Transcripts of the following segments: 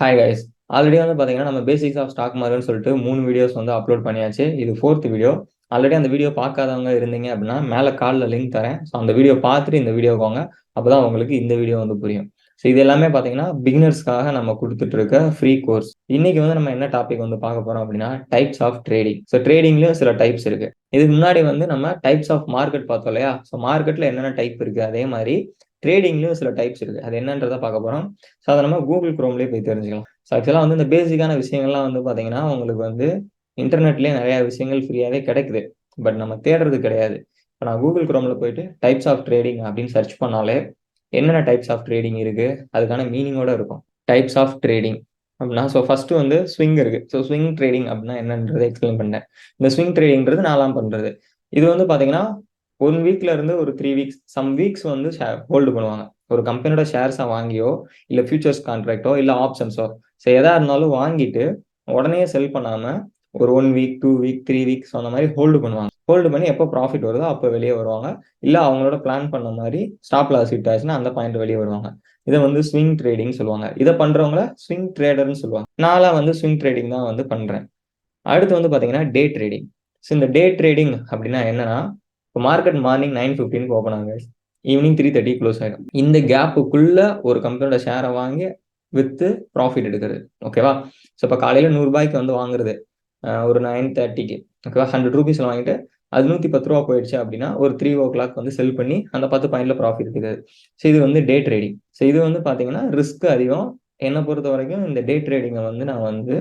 Hi guys. Already வந்து பார்த்தீங்கன்னா நம்ம பேசிக்ஸ் ஆஃப் ஸ்டாக் மார்க்கெட்னு சொல்லிட்டு 3 வீடியோஸ் வந்து அப்லோட் பண்ணியாச்சு. இது 4th வீடியோ. ஆல்ரெடி அந்த வீடியோ பார்க்காதவங்க இருந்தீங்க அப்படின்னா மேலே காலில் லிங்க் தரேன். ஸோ அந்த வீடியோ பார்த்துட்டு இந்த வீடியோக்கு வாங்க. அப்பதான் உங்களுக்கு இந்த வீடியோ வந்து புரியும். ஸோ இது எல்லாமே பார்த்தீங்கன்னா பிகினர்ஸ்க்காக நம்ம கொடுத்துட்டு இருக்க ஃப்ரீ கோர்ஸ். இன்னைக்கு வந்து நம்ம என்ன டாபிக் வந்து பார்க்க போறோம் அப்படின்னா டைப்ஸ் ஆஃப் ட்ரேடிங். ஸோ ட்ரேடிங்லயும் சில டைப்ஸ் இருக்கு. இதுக்கு முன்னாடி வந்து நம்ம டைப்ஸ் ஆஃப் மார்க்கெட் பார்த்தோம் இல்லையா? ஸோ மார்க்கெட்ல என்னென்ன டைப் இருக்கு, அதே மாதிரி ட்ரேடிங்லயும் சில டைப்ஸ் இருக்கு. அது என்னன்றதை பார்க்க போறோம். ஸோ அதை நம்ம கூகுள் குரோம்லேயே போய் தெரிஞ்சுக்கலாம். ஸோ ஆக்சுவலாக வந்து இந்த பேசிக்கான விஷயங்கள்லாம் வந்து பார்த்தீங்கன்னா உங்களுக்கு வந்து இன்டர்நெட்லேயே நிறைய விஷயங்கள் ஃப்ரீயாகவே கிடைக்குது. பட் நம்ம தேடுறது கிடையாது. இப்போ நான் கூகுள் குரோமில் போயிட்டு டைப்ஸ் ஆஃப் ட்ரேடிங் அப்படின்னு சர்ச் பண்ணாலே என்னென்ன டைப்ஸ் ஆஃப் ட்ரேடிங் இருக்கு, அதுக்கான மீனிங்கோட இருக்கும். டைப்ஸ் ஆஃப் ட்ரேடிங் அப்படின்னா ஸோ ஃபர்ஸ்ட் வந்து ஸ்விங் இருக்கு. ஸோ ஸ்விங் ட்ரேடிங் அப்படின்னா என்னன்றதை எக்ஸ்பிளைன் பண்ணேன். இந்த ஸ்விங் ட்ரேடிங்கிறது நான்லாம் பண்றது. இது வந்து பார்த்தீங்கன்னா 1 வீக்ல இருந்து ஒரு 3 வீக்ஸ், சம் வீக்ஸ் வந்து ஹோல்டு பண்ணுவாங்க. ஒரு கம்பெனியோட ஷேர்ஸை வாங்கியோ இல்லை ஃபியூச்சர்ஸ் கான்ட்ராக்டோ இல்லை ஆப்ஷன்ஸோ, ஸோ எதா இருந்தாலும் வாங்கிட்டு உடனே செல் பண்ணாம ஒரு 1 வீக், 2 வீக், 3 வீக்ஸ் அந்த மாதிரி ஹோல்டு பண்ணுவாங்க. ஹோல்டு பண்ணி எப்போ ப்ராஃபிட் வருதோ அப்போ வெளியே வருவாங்க. இல்லை அவங்களோட பிளான் பண்ண மாதிரி ஸ்டாப் லாஸ் ஹிட் ஆச்சுன்னா அந்த பாயிண்ட் வெளியே வருவாங்க. இதை வந்து ஸ்விங் ட்ரேடிங் சொல்லுவாங்க. இதை பண்றவங்கள ஸ்விங் ட்ரேடர்னு சொல்லுவாங்க. நான்லாம் வந்து ஸ்விங் ட்ரேடிங் தான் வந்து பண்றேன். அடுத்து வந்து பாத்தீங்கன்னா டே ட்ரேடிங். ஸோ இந்த டே ட்ரேடிங் அப்படின்னா என்னன்னா, இப்போ மார்க்கெட் மார்னிங் 9:15 ஓப்பன் ஆகுது, ஈவினிங் 3:30 க்ளோஸ் ஆயிடும். இந்த கேப்புக்குள்ள ஒரு கம்பெனியோட ஷேரை வாங்கி வித்து ப்ராஃபிட் எடுக்கிறது. ஓகேவா? ஸோ இப்போ காலையில 100 ரூபாய்க்கு வந்து வாங்குறது ஒரு 9:30க்கு, ஓகேவா? 100 ரூபீஸ்ல வாங்கிட்டு அது 110 ரூபா போயிடுச்சு அப்படின்னா ஒரு 3 o'clock வந்து செல் பண்ணி அந்த 10 பாயிண்ட்ல ப்ராஃபிட் எடுக்கிறது. ஸோ இது வந்து டே ட்ரேடிங். ஸோ இது வந்து பாத்தீங்கன்னா ரிஸ்க் அதிகம். என்னை பொறுத்த வரைக்கும் இந்த டே ட்ரேடிங்கை வந்து நான் வந்து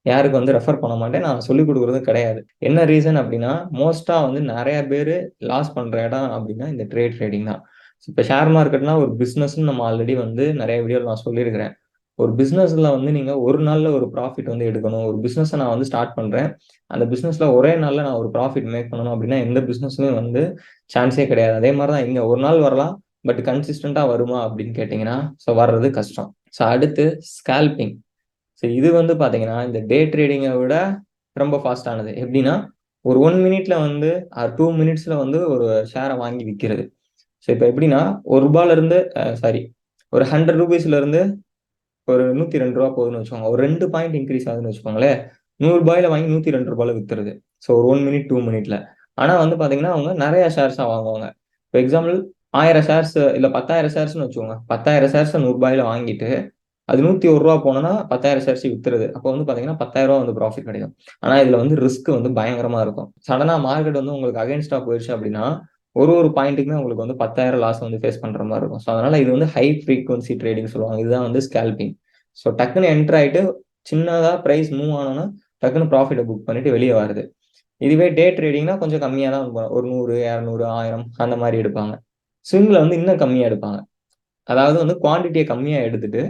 யாருக்கு வந்து ரெஃபர் பண்ண மாட்டேன். நான் சொல்லிக் கொடுக்குறது கிடையாது. என்ன ரீசன் அப்படின்னா மோஸ்டா வந்து நிறைய பேர் லாஸ் பண்ற இடம் அப்படின்னா இந்த ட்ரேடிங் தான். இப்போ ஷேர் மார்க்கெட்னா ஒரு பிசினஸ்ன்னு நம்ம ஆல்ரெடி வந்து நிறைய வீடியோவில் நான் சொல்லியிருக்கிறேன். ஒரு பிசினஸ்ல வந்து நீங்க ஒரு நாள்ல ஒரு ப்ராஃபிட் வந்து எடுக்கணும். ஒரு பிசினஸ் நான் வந்து ஸ்டார்ட் பண்றேன், அந்த பிசினஸ்ல ஒரே நாள்ல நான் ஒரு ப்ராஃபிட் மேக் பண்ணணும் அப்படின்னா எந்த பிசினஸ்மே வந்து சான்ஸே கிடையாது. அதே மாதிரி தான் இங்க ஒரு நாள் வரலாம், பட் கன்சிஸ்டண்டா வருமா அப்படின்னு கேட்டீங்கன்னா ஸோ வர்றது கஷ்டம். ஸோ அடுத்து ஸ்கால்பிங். ஸோ இது வந்து பாத்தீங்கன்னா இந்த டே ட்ரேடிங்கை விட ரொம்ப ஃபாஸ்டானது. எப்படின்னா ஒரு 1 மினிட்ல வந்து 2 மினிட்ஸ்ல வந்து ஒரு ஷேரை வாங்கி விற்கிறது. ஸோ இப்போ எப்படின்னா ஒரு ரூபாயில இருந்து சாரி ஒரு 100 ரூபீஸ்ல இருந்து ஒரு 102 ரூபா போகுதுன்னு வச்சுக்கோங்க. ஒரு 2 பாயிண்ட் இன்க்ரீஸ் ஆகுதுன்னு வச்சுக்கோங்களேன். 100 ரூபாயில வாங்கி 102 ரூபாயில வித்துறது. ஸோ ஒரு 1 மினிட் 2 மினிட்ல. ஆனா வந்து பாத்தீங்கன்னா அவங்க நிறைய ஷேர்ஸா வாங்குவாங்க. இப்போ எக்ஸாம்பிள் 1000 ஷேர்ஸ் இல்ல 10,000 ஷேர்ஸ்னு வச்சுக்கோங்க. 10,000 ஷேர்ஸ் 100 ரூபாயில வாங்கிட்டு அது 101 ரூபா போனோம்னா 10,000 ஷேர்ஸ் வித்துறது. அப்போ வந்து பாத்தீங்கன்னா 10,000 ரூபா வந்து ப்ராஃபிட் கிடைக்கும். ஆனா இதுல வந்து ரிஸ்க் வந்து பயங்கரமா இருக்கும். சடனா மார்க்கெட் வந்து உங்களுக்கு அகைன்ஸ்டா போயிடுச்சு அப்படின்னா ஒரு ஒரு பாயிண்ட்டுக்குமே உங்களுக்கு வந்து 10,000 லாஸ் வந்து ஃபேஸ் பண்ற மாதிரி இருக்கும். ஸோ அதனால இது வந்து ஹை ஃப்ரீக்வன்சி ட்ரேடிங் சொல்லுவாங்க. இதுதான் வந்து ஸ்கேல்பிங். ஸோ டக்குன்னு என்டர் ஆயிட்டு சின்னதா பிரைஸ் மூவ் ஆனோன்னா டக்குன்னு ப்ராஃபிட்டை புக் பண்ணிட்டு வெளியே வருது. இதுவே டே ட்ரேடிங்னா கொஞ்சம் கம்மியா தான் இருக்கும். ஒரு 100, 200, 1000 அந்த மாதிரி எடுப்பாங்க. ஸ்விங்ல வந்து இன்னும் கம்மியா எடுப்பாங்க. அதாவது வந்து குவான்டிட்டியை கம்மியா எடுத்துட்டு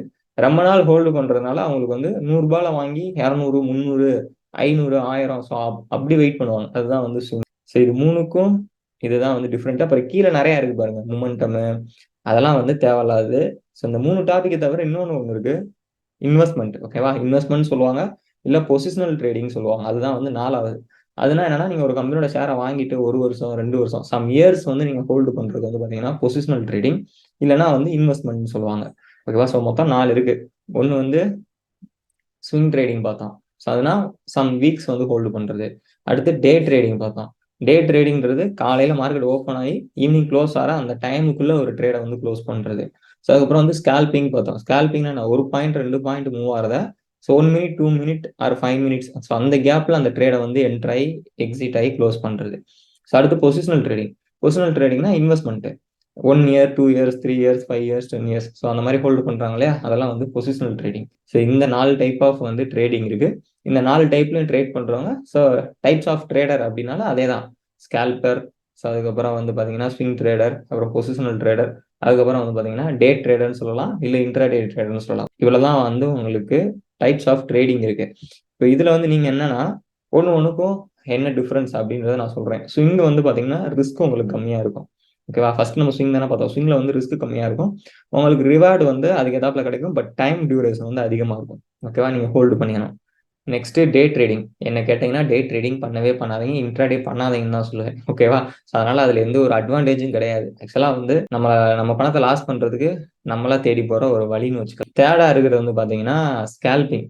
ரொம்ப நாள் ஹோல்டு பண்றதுனால அவங்களுக்கு வந்து 100 ரூபாயில வாங்கி 200, 300, 500, 1000 ஸோ அப்படி வெயிட் பண்ணுவாங்க. அதுதான் வந்து ஸ்விங். ஸோ இது மூணுக்கும் இதுதான் வந்து டிஃப்ரெண்ட். அப்புறம் கீழே நிறைய இருக்கு பாருங்க, மொமெண்டம் அதெல்லாம் வந்து தேவையில்லாது. ஸோ இந்த 3 டாபிக்கை தவிர இன்னொன்று ஒன்று இருக்கு, இன்வெஸ்ட்மெண்ட். ஓகேவா? இன்வெஸ்ட்மெண்ட் சொல்லுவாங்க, இல்ல பொசிஷனல் ட்ரேடிங் சொல்லுவாங்க. அதுதான் வந்து 4வது. அதுனா என்னன்னா நீங்க ஒரு கம்பெனியோட ஷேரை வாங்கிட்டு 1 வருஷம் 2 வருஷம் சம் இயர்ஸ் வந்து நீங்க ஹோல்டு பண்றது வந்து பாத்தீங்கன்னா பொசிஷனல் ட்ரேடிங், இல்லைன்னா வந்து இன்வெஸ்ட்மெண்ட் சொல்லுவாங்க. ஓகேவா? ஸோ மொத்தம் 4 இருக்கு. ஒன்னு வந்து ஸ்விங் ட்ரேடிங் பார்த்தோம். ஸோ அதுனா சம் வீக்ஸ் வந்து ஹோல்டு பண்றது. அடுத்து டே ட்ரேடிங் பார்த்தோம். டே ட்ரேடிங்கிறது காலையில மார்க்கெட் ஓப்பன் ஆகி ஈவினிங் க்ளோஸ் ஆகிற அந்த டைமுக்குள்ள ஒரு ட்ரேடை வந்து க்ளோஸ் பண்றது. ஸோ அதுக்கப்புறம் வந்து ஸ்கால்பிங் பார்த்தோம். ஸ்கால்பிங்னா நான் 1 பாயிண்ட் 2 பாயிண்ட் மூவ் ஆகிறத so 1 minute 2 minute R 5 minutes so அந்த கேப்ல அந்த ட்ரேடை வந்து என்டர் ஆகி எக்ஸிட் ஆகி க்ளோஸ் பண்றது. ஸோ அடுத்து பொசிஷனல் ட்ரேடிங். பொசிஷனல் ட்ரேடிங்னா investment. 1 year, 2 years, 3 years, 5 years, 10 years so அந்த மாதிரி ஹோல்டு பண்றாங்க இல்லையா, அதெல்லாம் வந்து பொசிஷனல் ட்ரேடிங். ஸோ இந்த 4 டைப் ஆஃப் வந்து ட்ரேடிங் இருக்கு. இந்த 4 டைப்லயும் ட்ரேட் பண்றவங்க ஸோ டைப்ஸ் ஆஃப் ட்ரேடர் அப்படின்னால அதே தான். ஸ்கேல்பர், ஸோ அதுக்கப்புறம் வந்து பாத்தீங்கன்னா ஸ்விங் ட்ரேடர், அப்புறம் பொசிஷனல் ட்ரேடர், அதுக்கப்புறம் வந்து பாத்தீங்கன்னா டே ட்ரேடர்னு சொல்லலாம், இல்லை இன்ட்ராடே ட்ரேடர்னு சொல்லலாம். இவ்வளவுதான் வந்து உங்களுக்கு டைப்ஸ் ஆஃப் ட்ரேடிங் இருக்கு. இப்போ இதுல வந்து நீங்க என்னன்னா ஒண்ணுக்கும் என்ன டிஃபரன்ஸ் அப்படின்றத நான் சொல்றேன். ஸ்விங் வந்து பாத்தீங்கன்னா ரிஸ்க் உங்களுக்கு கம்மியா இருக்கும். ஓகேவா? ஃபர்ஸ்ட் நம்ம ஸ்விங் தானே பார்த்தோம். ஸ்விங்ல வந்து ரிஸ்க் கம்மியா இருக்கும், உங்களுக்கு ரிவார்டு வந்து அதுக்கு எதாப்புல கிடைக்கும். பட் டைம் டியூரேஷன் வந்து அதிகமா இருக்கும். ஓகேவா? நீங்க ஹோல்டு பண்ணிக்கணும். Next day trading. என்ன கேட்டீங்கன்னா, டே ட்ரேடிங் பண்ணவே பண்ணாதீங்க. இன்ட்ராடே பண்ணாதீங்கன்னு தான் சொல்லுவேன். ஓகேவா? ஸோ அதனால அதுல எந்த ஒரு அட்வான்டேஜும் கிடையாது. ஆக்சுவலா வந்து நம்ம பணத்த லாஸ் பண்றதுக்கு நம்மளா தேடி போற ஒரு வழின்னு வச்சுக்கலாம். 3ஆ இருக்கிறது வந்து பார்த்தீங்கன்னா, ஸ்கேல்பிங்.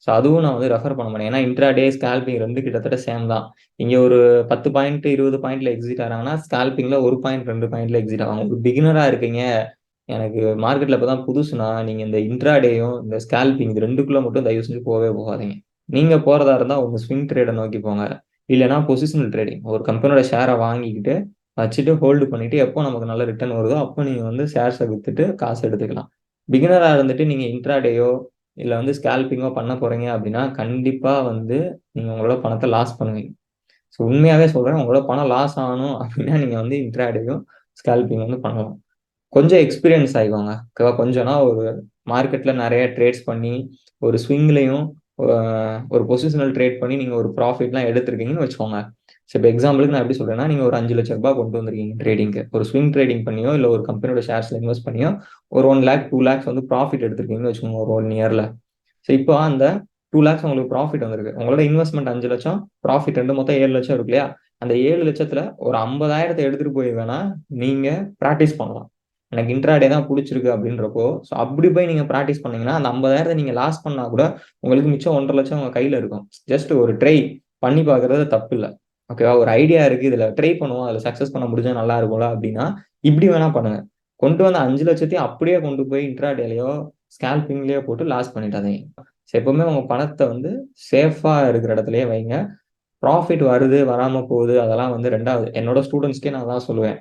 ஸோ அதுவும் நான் வந்து ரெஃபர் பண்ண மாட்டேன். ஏன்னா இன்ட்ராடே, ஸ்கேல்பிங் 2 கிட்டத்தட்ட சேம் தான். இங்க ஒரு 10 பாயிண்ட் 20 பாயிண்ட்ல எக்ஸிட் ஆறாங்கன்னா, ஸ்கேல்பிங்ல 1 பாயிண்ட் 2 பாயிண்ட்ல எக்ஸிட் ஆவாங்க. ஒரு பிகினரா இருக்கீங்க. எனக்கு மார்க்கெட்ல இப்பதான் புதுசுனா, நீங்க இந்த இன்ட்ராடேயும், இந்த ஸ்கேல்பிங் இது 2க்குள்ள மட்டும் தயவு செஞ்சு போகவே போகாதீங்க. நீங்க போறதா இருந்தா ஒண்ணு ஸ்விங் ட்ரேட நோக்கி போங்க. இல்லன்னா பொசிஷனல் ட்ரேடிங். ஒரு கம்பெனியோட ஷேர வாங்கிக்கிட்டு, வச்சுட்டு ஹோல்டு பண்ணிட்டு எப்போ நமக்கு நல்ல ரிட்டர்ன் வருதோ, அப்போ நீங்க வந்து ஷேர்ஸ வித்துட்டு காசு எடுத்துக்கலாம். பிகினரா இருந்துட்டு நீங்க இன்ட்ராடேயோ, இல்ல வந்து ஸ்கேல்பிங்கோ பண்ண போறீங்க அப்படின்னா, கண்டிப்பா வந்து நீங்க உங்களோட பணத்த லாஸ் பண்ணுவீங்க. ஸோ உண்மையாவே சொல்றேன். உங்களோட பணம் லாஸ் ஆகணும் அப்படின்னா, நீங்க வந்து இன்ட்ராடேயும், ஸ்கேல்பிங் வந்து பண்ணலாம். கொஞ்சம் எக்ஸ்பீரியன்ஸ் ஆயிக்கோங்க. ஓகேவா? கொஞ்சம்னா ஒரு மார்க்கெட்ல நெறைய ட்ரேட்ஸ் பண்ணி, ஒரு ஸ்விங்லயும் அ ஒரு பொசிஷனல் ட்ரேட் பண்ணி நீங்க ஒரு ப்ராஃபிட்லாம் எடுத்திருக்கீங்கன்னு வச்சுக்கோங்க. சோ இப்ப எக்ஸாம்பிளுக்கு நான் எப்படி சொல்றேன்னா, நீங்க ஒரு ரூ. 5,00,000 கொண்டு வந்திருக்கீங்க ட்ரேடிங்க்கு. ஒரு ஸ்விங் ட்ரேடிங் பண்ணியோ, இல்ல ஒரு கம்பெனியோட ஷேர்ஸ்ல இன்வெஸ்ட் பண்ணியோ, ஒரு 1,00,000, 2,00,000 வந்து ப்ராஃபிட் எடுத்திருக்கீங்கன்னு வச்சுக்கோங்க ஒரு 1 இயர்ல. சோ இப்போ அந்த 2,00,000 உங்களுக்கு ப்ராஃபிட் வந்திருக்கு. உங்களோட இன்வெஸ்ட்மென்ட் 5,00,000 ப்ராஃபிட் 2 மொத்தம் 7,00,000 இருக்கு இல்லையா? அந்த 7,00,000த்துல ஒரு 50,000 எடுத்துட்டு போய் வேணா நீங்க பிராக்டிஸ் பண்ணலாம். எனக்கு இன்ட்ராடே தான் புடிச்சிருக்கு அப்படின்றப்போ, ஸோ அப்படி போய் நீங்க பிராக்டிஸ் பண்ணீங்கன்னா, அந்த 50,000 நீங்க லாஸ் பண்ணா கூட, உங்களுக்கு மிச்சம் 1,50,000 உங்க கையில இருக்கும். ஜஸ்ட் ஒரு ட்ரை பண்ணி பார்க்கிறது தப்பில்ல. ஓகேவா? ஒரு ஐடியா இருக்கு. இதுல ட்ரை பண்ணுவோம். அதுல சக்சஸ் பண்ண முடிஞ்சா நல்லா இருக்கும்ல அப்படின்னா, இப்படி வேணா பண்ணுங்க. கொண்டு வந்த 5,00,000த்தையும் அப்படியே கொண்டு போய் இன்ட்ராடேலயோ, ஸ்கேல்பிங்லயோ போட்டு லாஸ் பண்ணிடாதீங்க. ஸோ எப்பவுமே உங்க பணத்த வந்து சேஃபா இருக்கிற இடத்திலேயே வைங்க. ப்ராஃபிட் வருது, வராம போகுது அதெல்லாம் வந்து 2வது. என்னோட ஸ்டூடண்ட்ஸ்க்கே நான் அதான் சொல்லுவேன்.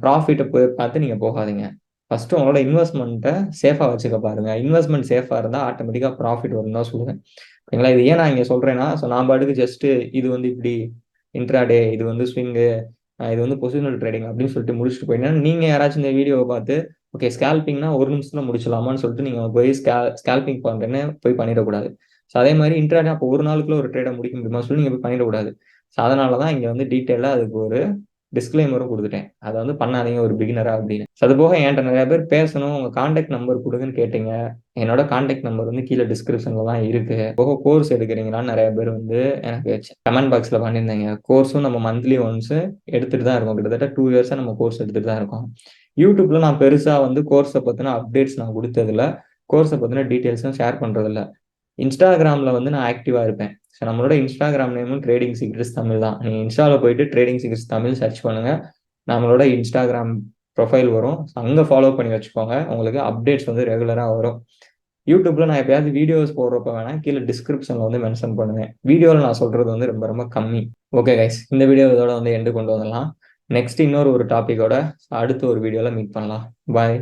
ப்ராஃபிட்ட போய் பார்த்து நீங்க போகாதீங்க. ஃபர்ஸ்ட்டு உங்களோட இன்வெஸ்ட்மென்ட்ட சேஃபா வச்சுக்க பாருங்க. இன்வெஸ்ட்மென்ட் சேஃபா இருந்தா ஆட்டோமேட்டிக்கா ப்ராஃபிட் வரும்னு தான் சொல்லுவேன். ஓகேங்களா? இது ஏன் நான் இங்க சொல்றேன்னா, நான் பாட்டுக்கு ஜஸ்ட் இது வந்து இப்படி இன்ட்ராடே, இது வந்து ஸ்விங்கு, இது வந்து பொசிஷனல் ட்ரேடிங் அப்படின்னு சொல்லிட்டு முடிச்சுட்டு போயிட்டீங்கன்னா, நீங்க யாராச்சும் இந்த வீடியோவ பார்த்து, ஓகே ஸ்கேல்பிங்னா 1 நிமிஷத்துல முடிச்சிடலாமான்னு சொல்லிட்டு நீங்க போய் ஸ்கேல்பிங் பண்றேன்னு போய் பண்ணிடக்கூடாது. ஸோ அதே மாரி இன்ட்ராடே அப்போ ஒரு நாளுக்குள்ள ஒரு ட்ரேட முடிக்க முடியுமான்னு சொல்லி நீங்க போய் பண்ணிடக்கூடாது. ஸோ அதனால தான் இங்க வந்து டீட்டெயிலா அதுக்கு ஒரு டிஸ்க்ளைமரும் குடுத்துட்டேன். அத வந்து பண்ணாதீங்க ஒரு பிகினரா அப்படின்னு. அதுபோக என்ட்ட நெறைய பேர் பேசணும். உங்க கான்டாக்ட் நம்பர் குடுங்கன்னு கேட்டீங்க. என்னோட கான்டாக்ட் நம்பர் வந்து கீழ டிஸ்கிரிப்ஷன்ல தான் இருக்கு. போக கோர்ஸ் எடுக்கிறீங்களான்னு நெறைய பேர் வந்து எனக்கு கமெண்ட் பாக்ஸ்ல பண்ணியிருந்தீங்க. கோர்ஸும் நம்ம மந்த்லி ஒன்ஸ் எடுத்துட்டு தான் இருக்கோம். கிட்டத்தட்ட 2 இயர்ஸா நம்ம கோர்ஸ் எடுத்துட்டு தான் இருக்கோம். YouTubeல நான் பெருசா வந்து கோர்ஸ பத்தின அப்டேட்ஸ் நான் குடுத்ததில்ல. கோர்ஸ பத்தின டீட்டெயில்ஸும் ஷேர் பண்றதில்ல. இன்ஸ்டாகிராம்ல வந்து நான் ஆக்டிவா இருப்பேன். ஸோ நம்மளோட இன்ஸ்டாகிராம் நேமும் ட்ரேடிங் சீக்ரெட்ஸ் தமிழ் தான். நீங்க இன்ஸ்டால போயிட்டு ட்ரேடிங் சீக்ரெட்ஸ் தமிழ் சர்ச் பண்ணுங்க. நம்மளோட இன்ஸ்டாகிராம் ப்ரொஃபைல் வரும். அங்க ஃபாலோ பண்ணி வச்சுக்கோங்க. உங்களுக்கு அப்டேட்ஸ் வந்து ரெகுலரா வரும். யூடியூப்ல நான் எப்பயாவது வீடியோஸ் போடுறப்ப வேணா கீழ டிஸ்கிரிப்ஷன்ல வந்து மென்ஷன் பண்ணுவேன். வீடியோல நான் சொல்றது வந்து ரொம்ப ரொம்ப கம்மி. Okay guys. இந்த வீடியோ இதோட வந்து எண்ட் கொண்டு வந்துடலாம். நெக்ஸ்ட் இன்னொரு டாபிக்கோட அடுத்த ஒரு வீடியோல மீட் பண்ணலாம். பாய்.